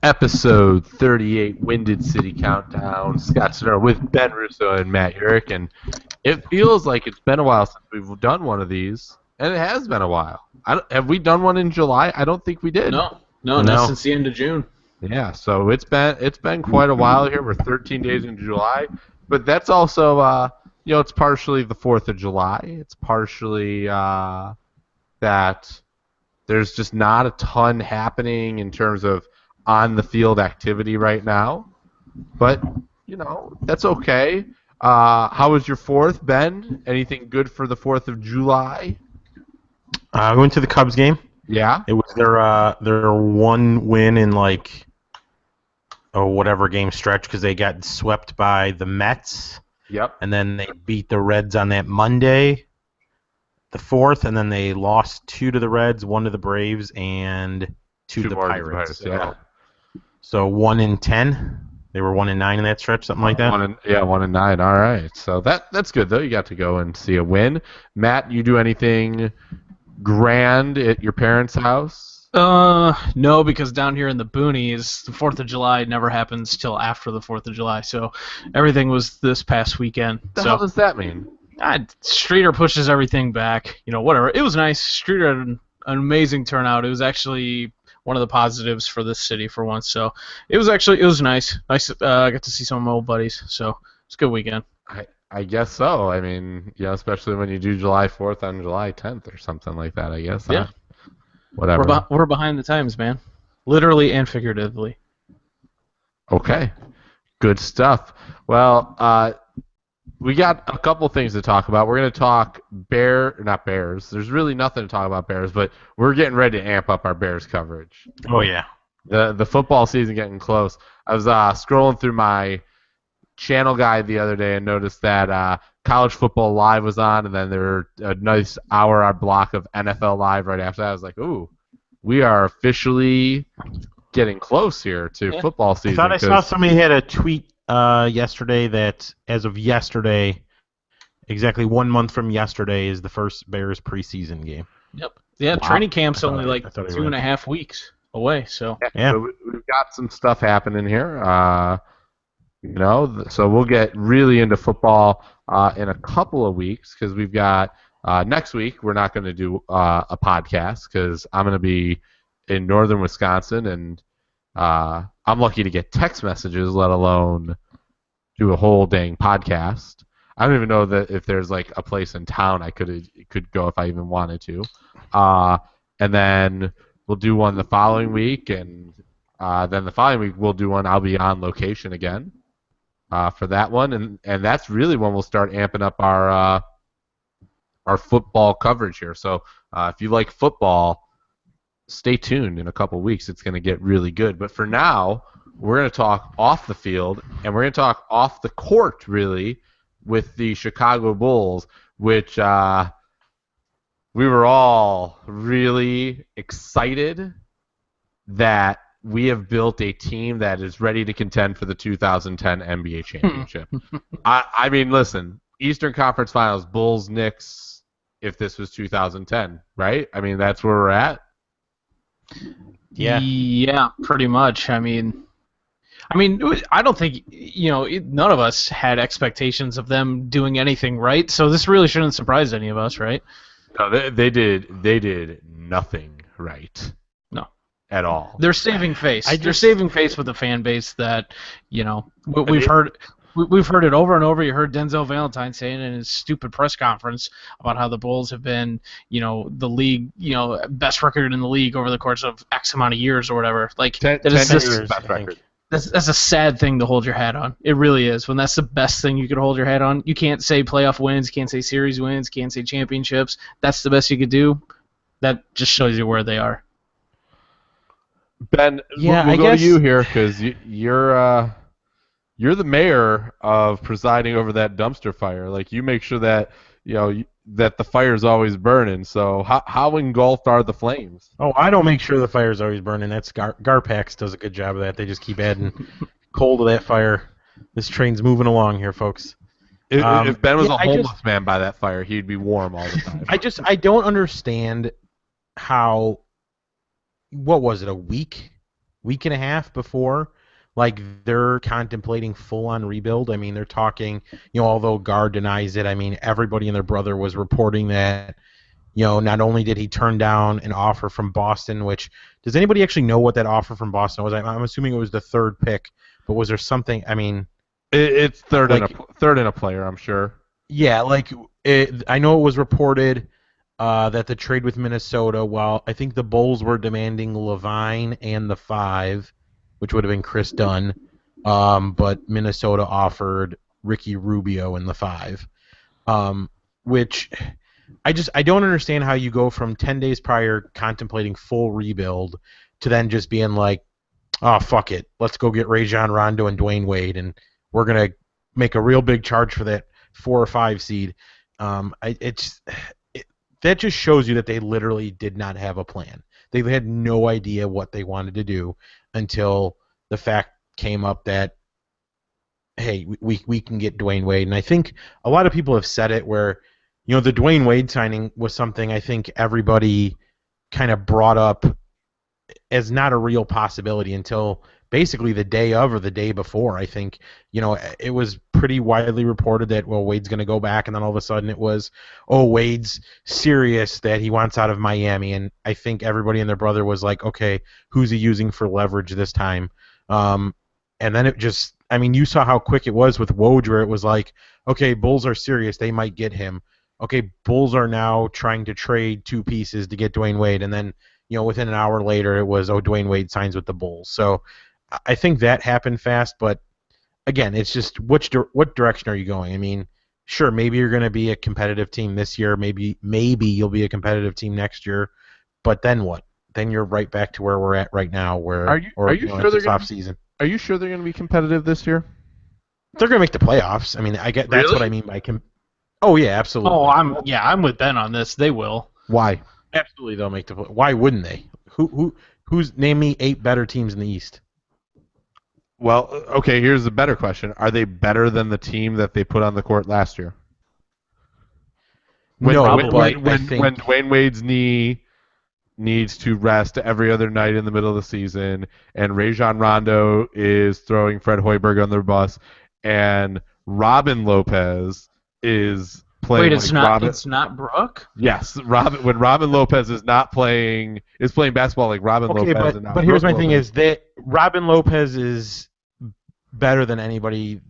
Episode 38, Winded City Countdown. Scott Snur with Ben Russo and Matt Urich, and it feels like it's been a while since we've done one of these, and it has been a while. Have we done one in July? I don't think we did. No, not No. since the end of June. Yeah, so it's been quite a while here. We're 13 days in July, but that's also it's partially the 4th of July. It's partially that there's just not a ton happening in terms of on the field activity right now. But, that's okay. How was your 4th, Ben? Anything good for the 4th of July? I went to the Cubs game. Yeah? It was their one win in whatever game stretch because they got swept by the Mets. Yep. And then they beat the Reds on that Monday, the 4th, and then they lost 2 to the Reds, 1 to the Braves, and 2 to the Pirates. Yeah. So 1-10. They were 1-9 in that stretch, something like that. 1-9. All right. So that's good though. You got to go and see a win. Matt, you do anything grand at your parents' house? No, because down here in the boonies, the 4th of July never happens till after the 4th of July. So everything was this past weekend. What the hell does that mean? Streeter pushes everything back. Whatever. It was nice. Streeter had an amazing turnout. It was actually one of the positives for this city for once. So it was nice. Nice. I got to see some of my old buddies. So it's a good weekend. I guess so. I mean, especially when you do July 4th on July 10th or something like that, I guess. Yeah. Whatever. We're behind the times, man. Literally and figuratively. Okay. Good stuff. Well, we got a couple things to talk about. We're going to talk not Bears. There's really nothing to talk about Bears, but we're getting ready to amp up our Bears coverage. Oh, yeah. The football season getting close. I was scrolling through my channel guide the other day and noticed that College Football Live was on, and then there were a nice hour block of NFL Live right after that. I was like, ooh, we are officially getting close here to football season. I thought I saw somebody had a tweet yesterday that as of yesterday, exactly 1 month from yesterday, is the first Bears preseason game. Yep. Yeah, wow. Training camp's only like 2.5 weeks away, so. Yeah. So we've got some stuff happening here. So we'll get really into football in a couple of weeks because we've got next week we're not going to do a podcast because I'm going to be in northern Wisconsin and I'm lucky to get text messages, let alone do a whole dang podcast. I don't even know that if there's like a place in town I could go if I even wanted to. And then we'll do one the following week, and then the following week we'll do one. I'll be on location again for that one, and that's really when we'll start amping up our football coverage here. So if you like football, stay tuned. In a couple weeks, it's going to get really good. But for now, we're going to talk off the field, and we're going to talk off the court, really, with the Chicago Bulls, which we were all really excited that we have built a team that is ready to contend for the 2010 NBA championship. I mean, listen, Eastern Conference Finals, Bulls, Knicks, if this was 2010, right? I mean, that's where we're at. Yeah, pretty much. I mean, I don't think none of us had expectations of them doing anything right. So this really shouldn't surprise any of us, right? No, they did nothing right. No, at all. They're saving face. They're saving face with a fan base that we've heard. We've heard it over and over. You heard Denzel Valentine saying in his stupid press conference about how the Bulls have been, the league, best record in the league over the course of X amount of years or whatever. Like 10 years best record. That's a sad thing to hold your hat on. It really is. When that's the best thing you could hold your hat on, you can't say playoff wins, can't say series wins, can't say championships. That's the best you could do. That just shows you where they are. Ben, we'll go to you here because you're the mayor of presiding over that dumpster fire. Like, you make sure that that the fire's always burning. So how engulfed are the flames? Oh, I don't make sure the fire's always burning. That's Garpax does a good job of that. They just keep adding coal to that fire. This train's moving along here, folks. If Ben was a homeless man by that fire, he'd be warm all the time. I don't understand how. What was it? A week week and a half before, like, they're contemplating full-on rebuild. I mean, they're talking, although Gar denies it, I mean, everybody and their brother was reporting that, not only did he turn down an offer from Boston, which, does anybody actually know what that offer from Boston was? I'm assuming it was the third pick, but was there something, I mean... It's third in a player, I'm sure. Yeah, I know it was reported that the trade with Minnesota, while I think the Bulls were demanding Levine and the 5, which would have been Chris Dunn, but Minnesota offered Ricky Rubio in the 5, which I don't understand how you go from 10 days prior contemplating full rebuild to then just being like, oh, fuck it, let's go get Rajon Rondo and Dwayne Wade, and we're going to make a real big charge for that 4 or 5 seed. That just shows you that they literally did not have a plan. They had no idea what they wanted to do until the fact came up that, hey, we can get Dwayne Wade. And I think a lot of people have said it where, the Dwayne Wade signing was something I think everybody kind of brought up as not a real possibility until basically the day of or the day before. I think, it was pretty widely reported that, well, Wade's going to go back, and then all of a sudden it was, oh, Wade's serious that he wants out of Miami, and I think everybody and their brother was like, okay, who's he using for leverage this time? And then it just, I mean, you saw how quick it was with Woj, where it was like, okay, Bulls are serious, they might get him. Okay, Bulls are now trying to trade 2 pieces to get Dwayne Wade, and then, within an hour later it was, oh, Dwayne Wade signs with the Bulls. So I think that happened fast, but again, it's just what direction are you going? I mean, sure, maybe you're going to be a competitive team this year, maybe you'll be a competitive team next year, but then what? Then you're right back to where we're at right now, where are you sure they're off season. Are you sure they're going to be competitive this year? They're going to make the playoffs. I mean, that's what I mean by Oh yeah, absolutely. Oh, I'm with Ben on this. They will. Why? Absolutely, they'll make the play. Why wouldn't they? Who's name me 8 better teams in the East? Well, okay, here's a better question. Are they better than the team that they put on the court last year? When Dwayne Wade's knee needs to rest every other night in the middle of the season, and Rajon Rondo is throwing Fred Hoiberg on the bus, and Robin Lopez is playing. Wait, it's not Brooke? Yes, when Robin Lopez is playing basketball like Robin Lopez. But here's my thing: is that Robin Lopez is better than anybody.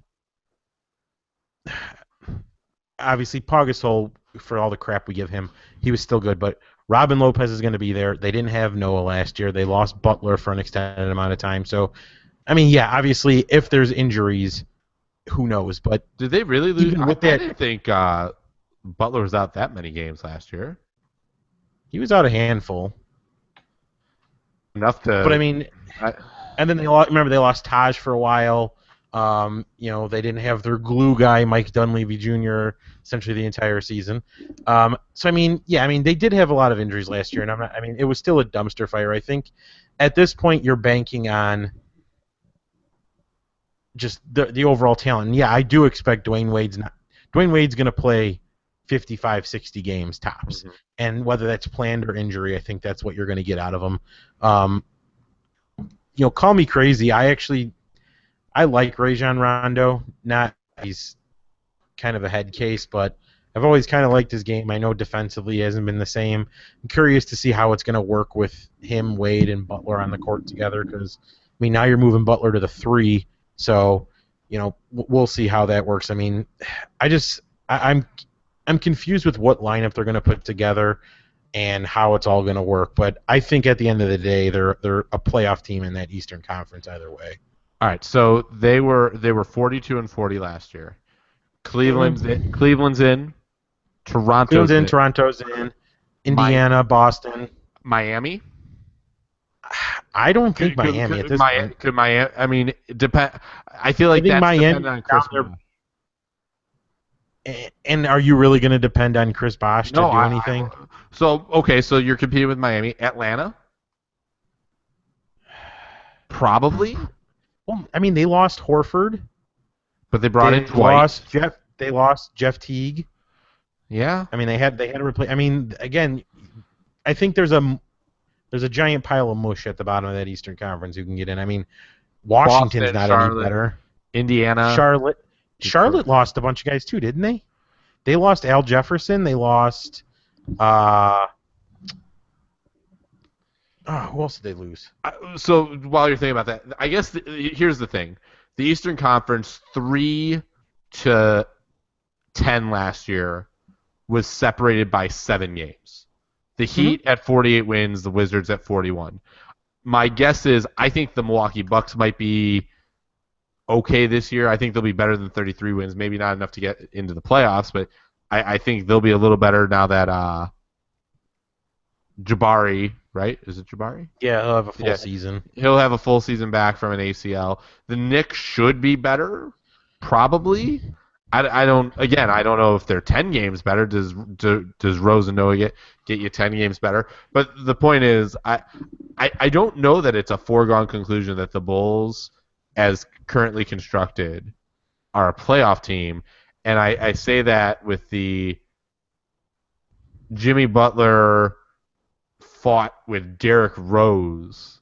Obviously, Pau Gasol, for all the crap we give him, he was still good. But Robin Lopez is going to be there. They didn't have Noah last year. They lost Butler for an extended amount of time. So, I mean, yeah, obviously, if there's injuries, who knows? But did they really lose? I didn't think Butler was out that many games last year. He was out a handful. Enough to. But I mean, and then they lost Taj for a while. They didn't have their glue guy, Mike Dunleavy Jr., essentially the entire season. So I mean, they did have a lot of injuries last year, and it was still a dumpster fire. I think at this point you're banking on just the overall talent. And yeah, I do expect Dwayne Wade's going to play 55, 60 games tops. Mm-hmm. And whether that's planned or injury, I think that's what you're going to get out of him. Call me crazy. I like Rajon Rondo. He's kind of a head case, but I've always kind of liked his game. I know defensively he hasn't been the same. I'm curious to see how it's going to work with him, Wade, and Butler on the court together because, now you're moving Butler to the 3, so, we'll see how that works. I mean, I'm confused with what lineup they're going to put together and how it's all going to work, but I think at the end of the day they're a playoff team in that Eastern Conference either way. All right, so they were 42-40 last year. Cleveland's in. Toronto's in. Indiana, Boston, Miami. I don't think Miami at this point. Could Miami? I mean, depend. I feel like that's dependent on Chris Bosh. And are you really going to depend on Chris Bosh to do anything? So you're competing with Miami, Atlanta. Probably. Well, I mean, they lost Horford, but they brought in Dwight. They lost Jeff Teague. Yeah. I mean, they had to replace. I mean, again, I think there's a There's a giant pile of mush at the bottom of that Eastern Conference who can get in. I mean, Washington's Boston, not Charlotte, any better. Indiana, Charlotte Detroit. lost a bunch of guys too, didn't they? They lost Al Jefferson. They lost. Who else did they lose? So while you're thinking about that, I guess here's the thing: the Eastern Conference 3-10 last year was separated by 7 games. The Heat at 48 wins, the Wizards at 41. My guess is I think the Milwaukee Bucks might be okay this year. I think they'll be better than 33 wins. Maybe not enough to get into the playoffs, but I think they'll be a little better now that Jabari, right? Is it Jabari? Yeah, he'll have a full season. He'll have a full season back from an ACL. The Knicks should be better, probably. I don't know if they're 10 games better. Does Rose and Noah get you 10 games better? But the point is, I don't know that it's a foregone conclusion that the Bulls, as currently constructed, are a playoff team. And I say that with the Jimmy Butler fought with Derrick Rose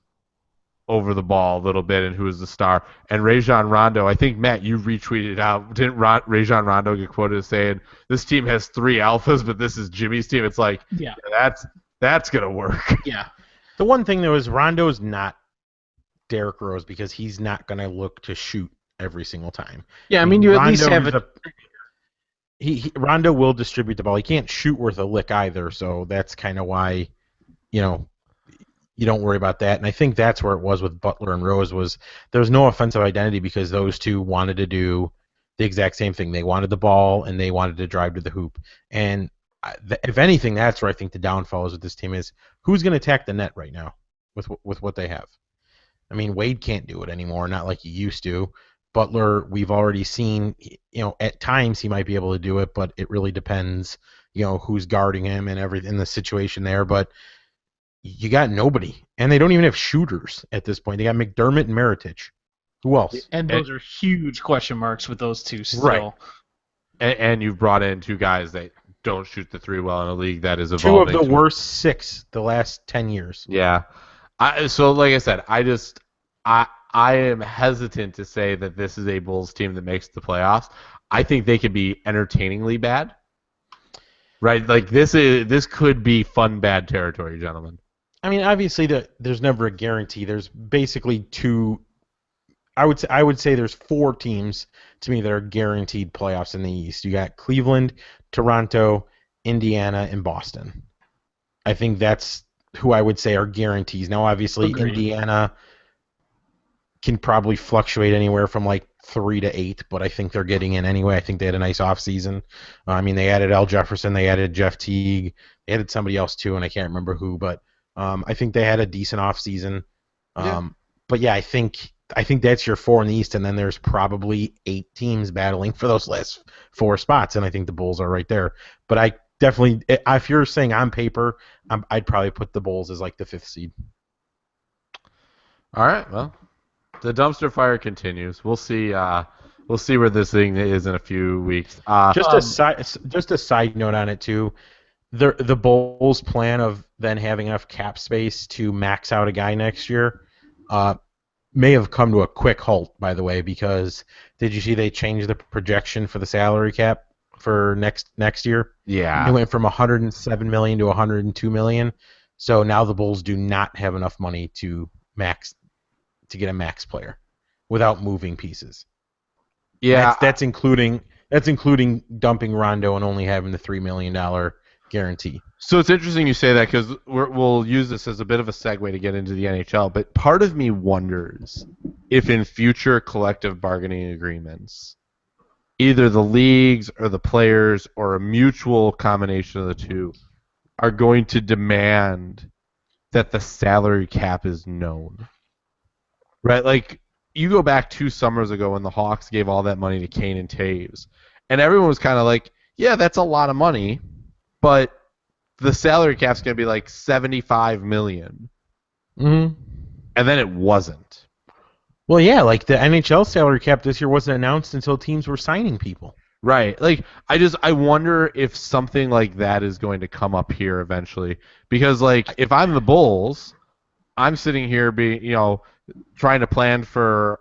over the ball a little bit and who was the star. And Rajon Rondo, I think, Matt, you retweeted it out. Didn't Rajon Rondo get quoted as saying, this team has 3 alphas, but this is Jimmy's team? It's like, yeah that's going to work. Yeah. The one thing, though, is Rondo's not Derrick Rose because he's not going to look to shoot every single time. Yeah, I mean you at least have Rondo will distribute the ball. He can't shoot worth a lick either, so that's kind of why, you don't worry about that. And I think that's where it was with Butler and Rose was there was no offensive identity because those two wanted to do the exact same thing. They wanted the ball and they wanted to drive to the hoop. And if anything, that's where I think the downfall is with this team is who's going to attack the net right now with what they have. I mean, Wade can't do it anymore, not like he used to. Butler, we've already seen, at times he might be able to do it, but it really depends, who's guarding him and everything in the situation there. But you got nobody, and they don't even have shooters at this point. They got McDermott and Mirotic. Who else? And those are huge question marks with those two still. Right. And you've brought in 2 guys that don't shoot the 3 well in a league that is evolving. 2 of the worst 6 the last 10 years. Yeah. So like I said, I am hesitant to say that this is a Bulls team that makes the playoffs. I think they could be entertainingly bad. Right? Like this could be fun bad territory, gentlemen. I mean, obviously there's never a guarantee. There's basically 2 I would say there's 4 teams to me that are guaranteed playoffs in the East. You got Cleveland, Toronto, Indiana, and Boston. I think that's who I would say are guarantees. Now, obviously, Agreed. Indiana can probably fluctuate anywhere from like 3 to 8, but I think they're getting in anyway. I think they had a nice offseason. I mean, they added Al Jefferson, they added Jeff Teague, they added somebody else too, and I can't remember who, but I think they had a decent offseason. But yeah, I think that's your 4 in the East, and then there's probably 8 teams battling for those last 4 spots, and I think the Bulls are right there. But I definitely, if you're saying on paper, I'd probably put the Bulls as like the 5th seed. All right, well, the dumpster fire continues. We'll see. We'll see where this thing is in a few weeks. Just a side note on it too. The Bulls' plan of then having enough cap space to max out a guy next year may have come to a quick halt, by the way, because did you see they changed the projection for the salary cap for next year? Yeah. It went from $107 million to $102 million. So now the Bulls do not have enough money to get a max player without moving pieces. Yeah. That's including dumping Rondo and only having the $3 million guarantee. So it's interesting you say that because we'll use this as a bit of a segue to get into the NHL. But part of me wonders if in future collective bargaining agreements, either the leagues or the players or a mutual combination of the two are going to demand that the salary cap is known. Right? Like, you go back 2 summers ago when the Hawks gave all that money to Kane and Taves, and everyone was kind of like, yeah, that's a lot of money, but the salary cap's going to be like $75 million. Mm-hmm. And then it wasn't. Well, yeah, like the NHL salary cap this year wasn't announced until teams were signing people. Right. Like I wonder if something like that is going to come up here eventually. Because like if I'm the Bulls, I'm sitting here trying to plan for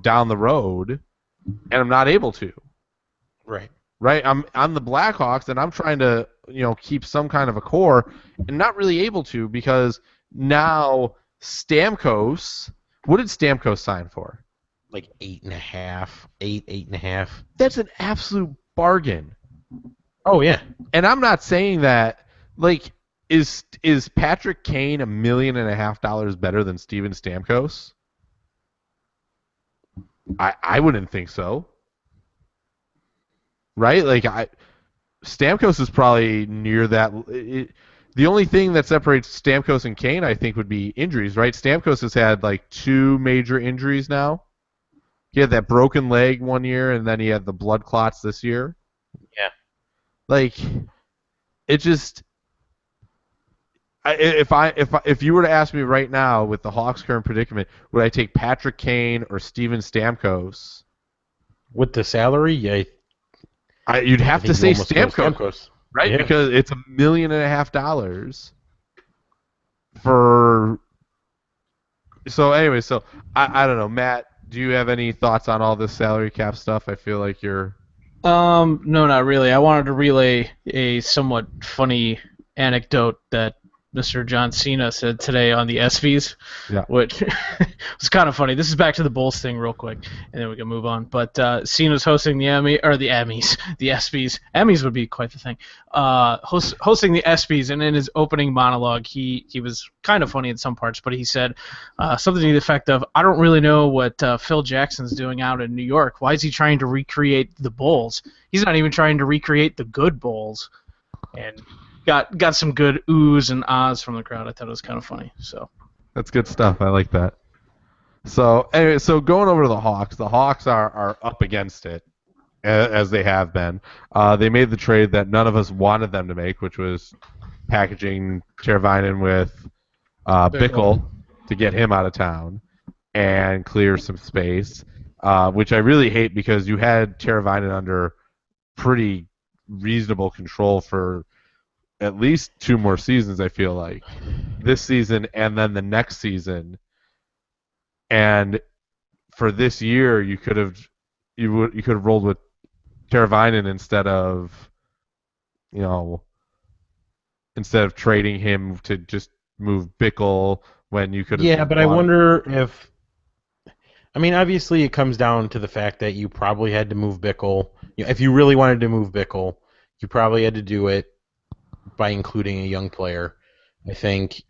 down the road and I'm not able to. Right. Right? I'm the Blackhawks and I'm trying to, keep some kind of a core and not really able to because now Stamkos, what did Stamkos sign for? Like 8.5, 8.5. That's an absolute bargain. Oh yeah. And I'm not saying that like is Patrick Kane $1.5 million better than Steven Stamkos? I wouldn't think so. Right? Like Stamkos is probably near that. The only thing that separates Stamkos and Kane, I think, would be injuries, right? Stamkos has had like 2 major injuries now. He had that broken leg one year, and then he had the blood clots this year. Yeah. Like, it just. If you were to ask me right now with the Hawks' current predicament, would I take Patrick Kane or Steven Stamkos? With the salary, yeah. You'd have to say Stamkos, right? Yeah. Because it's $1.5 million for. So anyway, I don't know, Matt. Do you have any thoughts on all this salary cap stuff? I feel like you're. No, not really. I wanted to relay a somewhat funny anecdote that Mr. John Cena said today on the ESPYs, which was kind of funny. This is back to the Bulls thing real quick, and then we can move on. But Cena's hosting the ESPYs. Emmys would be quite the thing. Hosting the ESPYs, and in his opening monologue, he was kind of funny in some parts, but he said something to the effect of, "I don't really know what Phil Jackson's doing out in New York. Why is he trying to recreate the Bulls? He's not even trying to recreate the good Bulls." And got some good oohs and ahs from the crowd. I thought it was kind of funny. So that's good stuff. I like that. So anyway, going over to the Hawks are up against it as they have been. They made the trade that none of us wanted them to make, which was packaging Teravainen with Bickle to get him out of town and clear some space, which I really hate because you had Teravainen under pretty reasonable control for at least 2 more seasons, I feel like. This season and then the next season. And for this year, you could have rolled with Teravainen instead of trading him to just move Bickle when you could have. Yeah, but I wonder if. I mean, obviously, it comes down to the fact that you probably had to move Bickle. If you really wanted to move Bickle, you probably had to do it by including a young player. I think,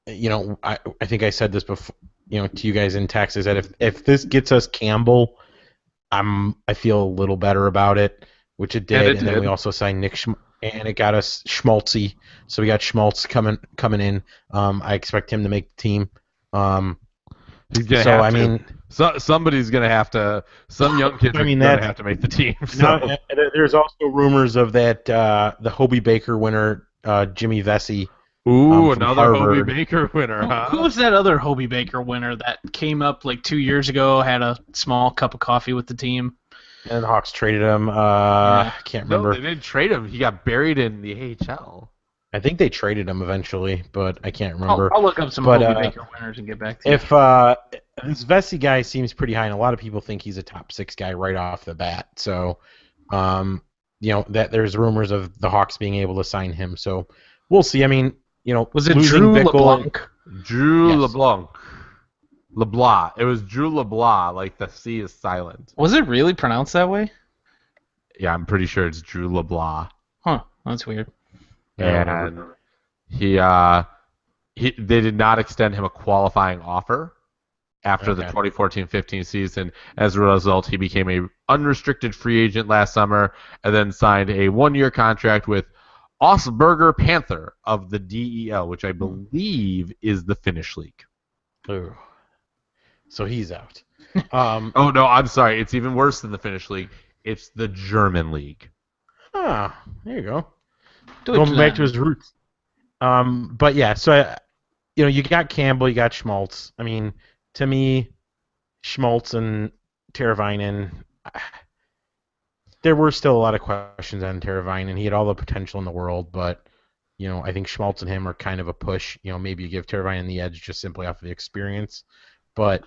I think I said this before, to you guys in Texas, that if this gets us Campbell, I feel a little better about it, which it did. And then we also signed Nick, and it got us Schmaltzy. So we got Schmaltz coming in. I expect him to make the team. He's gonna have to. Somebody's gonna have to. Some young kids are gonna have to make the team. So. Now, there's also rumors of that the Hobie Baker winner, Jimmy Vesey. Ooh, another Harvard. Hobie Baker winner, huh? Who was that other Hobie Baker winner that came up like 2 years ago, had a small cup of coffee with the team? And the Hawks traded him. I can't remember. No, they didn't trade him. He got buried in the AHL. I think they traded him eventually, but I can't remember. I'll look up some Hobie Baker winners and get back to you. If this Vesey guy seems pretty high, and a lot of people think he's a top 6 guy right off the bat. So, that there's rumors of the Hawks being able to sign him. So we'll see. I mean, was it Drew LeBlanc? Drew LeBlanc. LeBlanc. It was Drew LeBlanc. Like the C is silent. Was it really pronounced that way? Yeah, I'm pretty sure it's Drew LeBlanc. Huh. That's weird. And they did not extend him a qualifying offer after the 2014-15 season. As a result, he became a unrestricted free agent last summer and then signed a 1-year contract with Osberger Panther of the DEL, which I believe is the Finnish league. Ooh. So he's out. Oh, no, I'm sorry. It's even worse than the Finnish league. It's the German league. Ah, there you go. Going back to his roots. But yeah, so you got Campbell, you got Schmaltz. I mean, to me, Schmaltz and Teravainen, there were still a lot of questions on Teravainen, and he had all the potential in the world, but I think Schmaltz and him are kind of a push. Maybe you give Teravainen the edge just simply off of the experience, but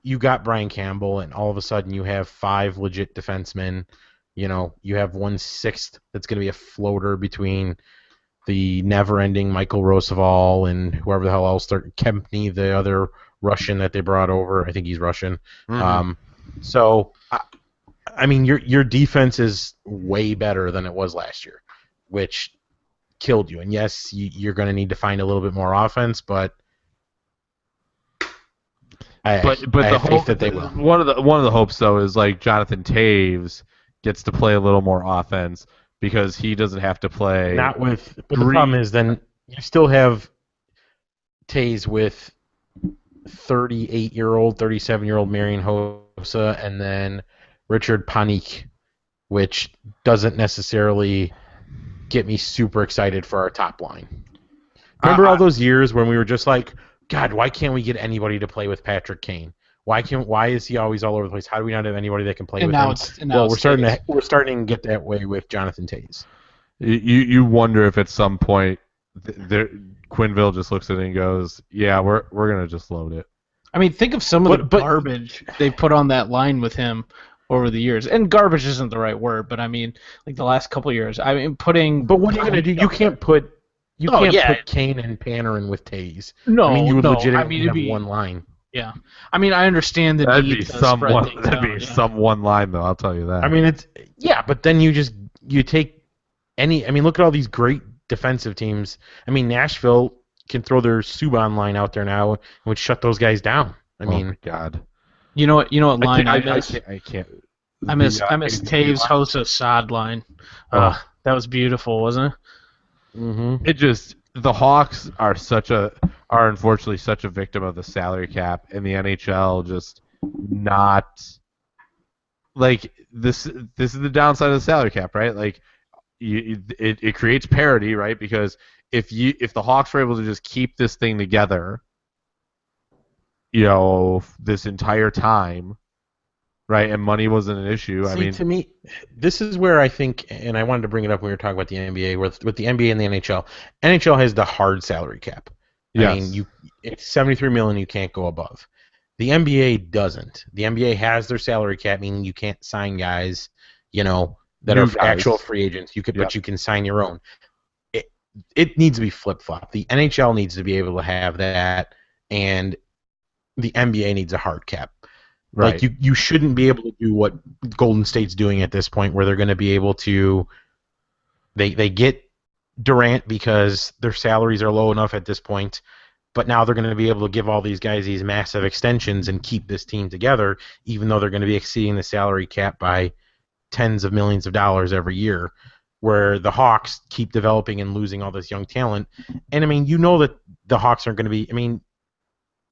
you got Brian Campbell, and all of a sudden you have 5 legit defensemen. You have 1/6 that's going to be a floater between the never-ending Michael Roosevelt and whoever the hell else, Kempny, the other Russian that they brought over. I think he's Russian. Mm-hmm. So, I mean, your defense is way better than it was last year, which killed you. And yes, you're going to need to find a little bit more offense, but I have faith that they will. One of the hopes though is like Jonathan Taves gets to play a little more offense because he doesn't have to play. But the problem is then you still have Taves with 38-year-old, 37-year-old Marian Hossa, and then Richard Panik, which doesn't necessarily get me super excited for our top line. Remember all those years when we were just like, God, why can't we get anybody to play with Patrick Kane? Why is he always all over the place? How do we not have anybody that can play with him? We're starting to get that way with Jonathan Taves. You wonder if at some point Quenneville just looks at it and goes, "Yeah, we're gonna just load it." I mean, think of some of the garbage they put on that line with him over the years. And garbage isn't the right word, but I mean, like the last couple of years. I mean, putting. But what are you gonna do? You can't put Kane and Panarin with Taves. No, I mean, you would legitimately have one line. Yeah, I mean, I understand the that'd need be to some spread one. things That'd out, be some one line though. I'll tell you that. I mean, but then you take any. I mean, look at all these great defensive teams. I mean, Nashville can throw their Subban line out there now and would shut those guys down. I mean, my God. You know what line I miss? I can't. I miss Taves, Hossa, Saad line. That was beautiful, wasn't it? Mm-hmm. It just the Hawks are unfortunately such a victim of the salary cap, and the NHL just not like this. This is the downside of the salary cap, right? Like, it creates parity, right? Because if the Hawks were able to just keep this thing together, this entire time, right, and money wasn't an issue. See, to me, this is where I think, and I wanted to bring it up when we were talking about the NBA, with the NBA and the NHL. NHL has the hard salary cap. Yes. I mean, it's $73 million you can't go above. The NBA doesn't. The NBA has their salary cap, meaning you can't sign guys, that are actual free agents. But you can sign your own. It needs to be flip-flop. The NHL needs to be able to have that, and the NBA needs a hard cap. Right. Like you shouldn't be able to do what Golden State's doing at this point, where they're going to be able to. They get Durant because their salaries are low enough at this point, but now they're going to be able to give all these guys these massive extensions and keep this team together, even though they're going to be exceeding the salary cap by tens of millions of dollars every year. Where the Hawks keep developing and losing all this young talent, and I mean, that the Hawks aren't going to be. I mean,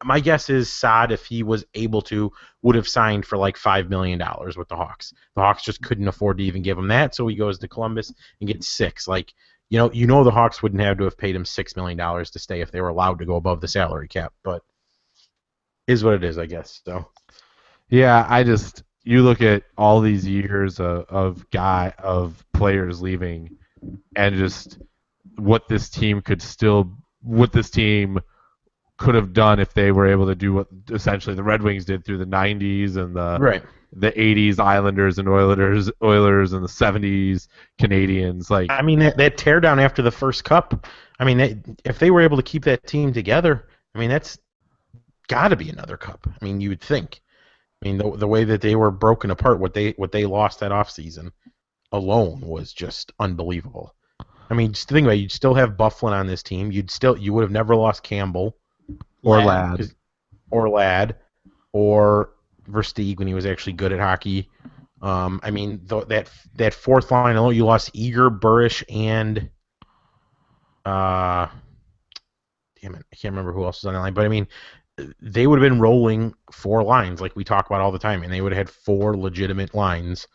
my guess is Saad, if he was able to, would have signed for like $5 million with the Hawks. The Hawks just couldn't afford to even give him that, so he goes to Columbus and gets $6 million. Like, the Hawks wouldn't have to have paid him $6 million to stay if they were allowed to go above the salary cap, but is what it is, I guess. So, yeah, you look at all these years of players leaving, and just what this team could have done if they were able to do what essentially the Red Wings did through the 90s and the 80s Islanders and Oilers and the 70s Canadians. Like, I mean, that teardown after the first cup. I mean, if they were able to keep that team together, I mean, that's got to be another cup. I mean, you would think. I mean, the way that they were broken apart, what they lost that offseason alone was just unbelievable. I mean, just think about it. You'd still have Bufflin on this team. You would have never lost Campbell. Or Ladd, or Versteeg when he was actually good at hockey. I mean, that fourth line alone, you lost Eager, Burish, and damn it, I can't remember who else was on that line. But I mean, they would have been rolling 4 lines like we talk about all the time, and they would have had 4 legitimate lines,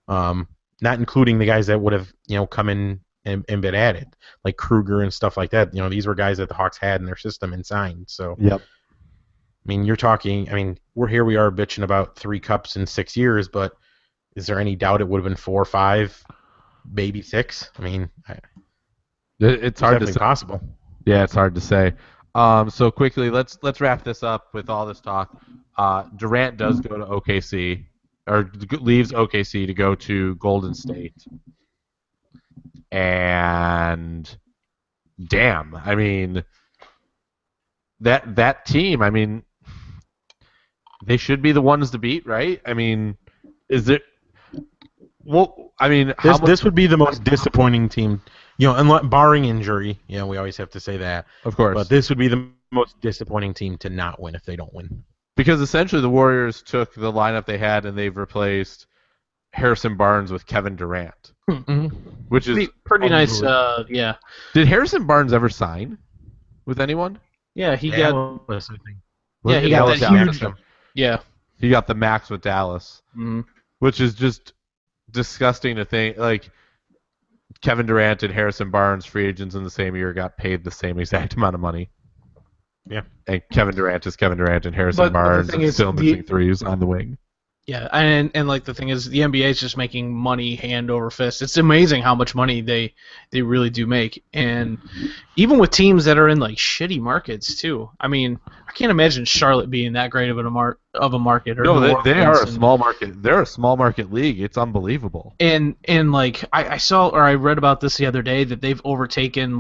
not including the guys that would have come in and been added, like Kruger and stuff like that. These were guys that the Hawks had in their system and signed. So, yep. I mean, we are bitching about 3 cups in 6 years, but is there any doubt it would have been 4 or 5, maybe 6? I mean, It's hard to say. Possible. Yeah, it's hard to say. So quickly, let's wrap this up with all this talk. Durant does go to OKC, or leaves OKC to go to Golden State, and damn, I mean that team. I mean, they should be the ones to beat, right? I mean, is it? Well, I mean, this would be the most disappointing team, barring injury. We always have to say that, of course. But this would be the most disappointing team to not win if they don't win. Because essentially the Warriors took the lineup they had and they've replaced Harrison Barnes with Kevin Durant, which is pretty nice. Yeah. Did Harrison Barnes ever sign with anyone? Yeah, he got. Yeah, he got that huge. Yeah. He got the max with Dallas, which is just disgusting to think. Like Kevin Durant and Harrison Barnes, free agents in the same year, got paid the same exact amount of money. Yeah. And Kevin Durant is Kevin Durant, and Harrison Barnes is still missing threes on the wing. Yeah, and like the thing is, the NBA is just making money hand over fist. It's amazing how much money they really do make, and even with teams that are in like shitty markets too. I mean, I can't imagine Charlotte being that great of a market. Or no, they are a small market. They're a small market league. It's unbelievable. And like I saw or I read about this the other day that they've overtaken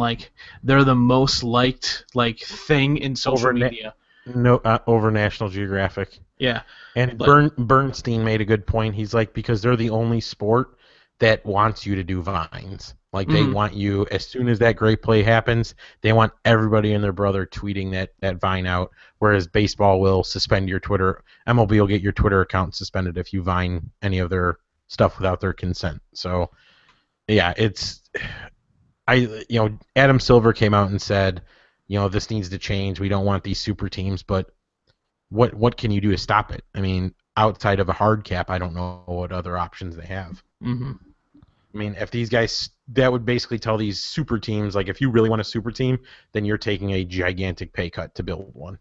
they're the most liked thing in social media. Over National Geographic. Yeah. And Bernstein made a good point. He's like, because they're the only sport that wants you to do vines. Like, they want you, as soon as that great play happens, they want everybody and their brother tweeting that vine out, whereas baseball will suspend your Twitter. MLB will get your Twitter account suspended if you vine any of their stuff without their consent. So, yeah, Adam Silver came out and said, this needs to change. We don't want these super teams, but what can you do to stop it? I mean, outside of a hard cap, I don't know what other options they have. Mm-hmm. I mean, if these guys, that would basically tell these super teams, like, if you really want a super team, then you're taking a gigantic pay cut to build one.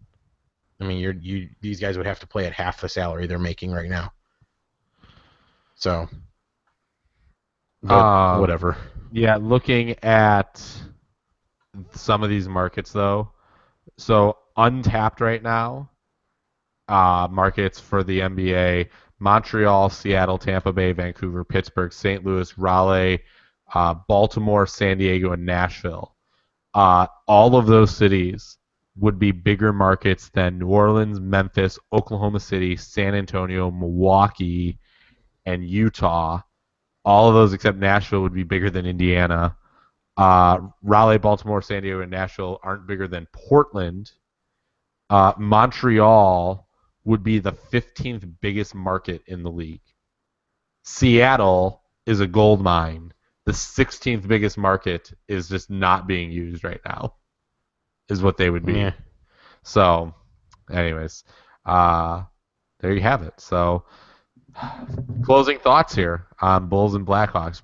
I mean, these guys would have to play at half the salary they're making right now. So, whatever. Yeah, looking at some of these markets, though, so untapped right now, markets for the NBA: Montreal, Seattle, Tampa Bay, Vancouver, Pittsburgh, St. Louis, Raleigh, Baltimore, San Diego, and Nashville. All of those cities would be bigger markets than New Orleans, Memphis, Oklahoma City, San Antonio, Milwaukee, and Utah. All of those except Nashville would be bigger than Indiana. Raleigh, Baltimore, San Diego, and Nashville aren't bigger than Portland. Montreal would be the 15th biggest market in the league. Seattle is a gold mine. The 16th biggest market is just not being used right now, is what they would be. Yeah. So, anyways, there you have it. So, closing thoughts here on Bulls and Blackhawks.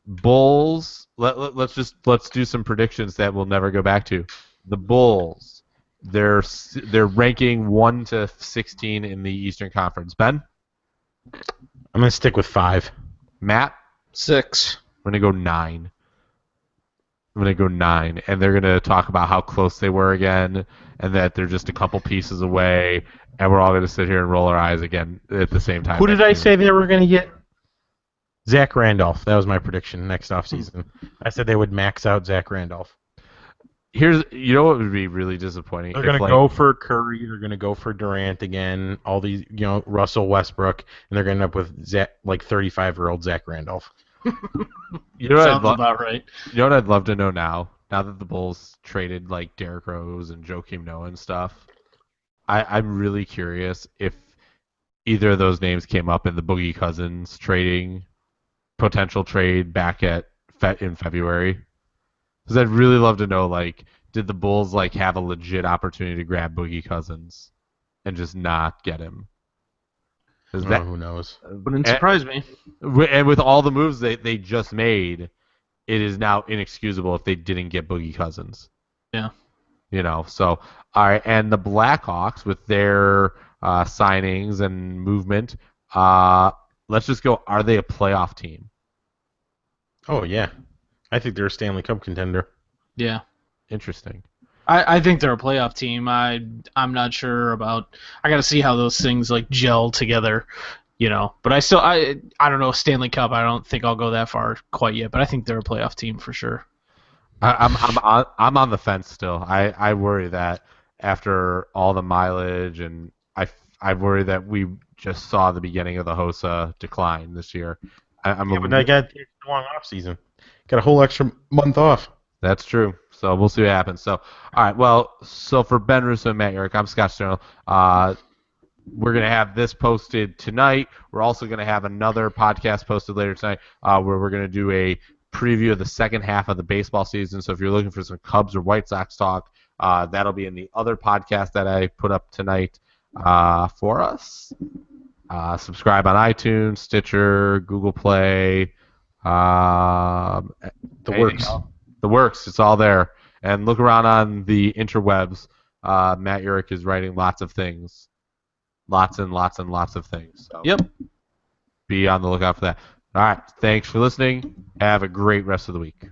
Bulls, let's do some predictions that we'll never go back to. The Bulls, they're ranking 1 to 16 in the Eastern Conference. Ben? I'm going to stick with 5. Matt? 6. I'm going to go 9. And they're going to talk about how close they were again, and that they're just a couple pieces away, and we're all going to sit here and roll our eyes again at the same time. Who did I say they were going to get? Zach Randolph. That was my prediction next offseason. I said they would max out Zach Randolph. You know what would be really disappointing? They're going to go for Curry. They're going to go for Durant again. All these, Russell Westbrook, and they're going to end up with 35-year-old Zach Randolph. Sounds about right. You know what I'd love to know now that the Bulls traded like Derrick Rose and Joakim Noah and stuff? I'm really curious if either of those names came up in the Boogie Cousins potential trade back in February. Because I'd really love to know, did the Bulls have a legit opportunity to grab Boogie Cousins and just not get him? Who knows? Wouldn't surprise me. And with all the moves they just made, it is now inexcusable if they didn't get Boogie Cousins. Yeah. So, all right, and the Blackhawks with their signings and movement, let's just go. Are they a playoff team? Oh yeah, I think they're a Stanley Cup contender. Yeah. Interesting. I think they're a playoff team. I'm not sure about. I got to see how those things like gel together, But I don't know, Stanley Cup. I don't think I'll go that far quite yet. But I think they're a playoff team for sure. I'm on the fence still. I worry that after all the mileage, and I worry that we just saw the beginning of the Hossa decline this year. But I got a long off season. Got a whole extra month off. That's true. So we'll see what happens. So, all right. Well, so for Ben Russo and Matt Yerrick, I'm Scott Sterling. We're going to have this posted tonight. We're also going to have another podcast posted later tonight where we're going to do a preview of the second half of the baseball season. So if you're looking for some Cubs or White Sox talk, that'll be in the other podcast that I put up tonight for us. Subscribe on iTunes, Stitcher, Google Play. The works. The works. It's all there. And look around on the interwebs. Matt Yerrick is writing lots of things. Lots and lots and lots of things. So Yep. Be on the lookout for that. All right. Thanks for listening. Have a great rest of the week.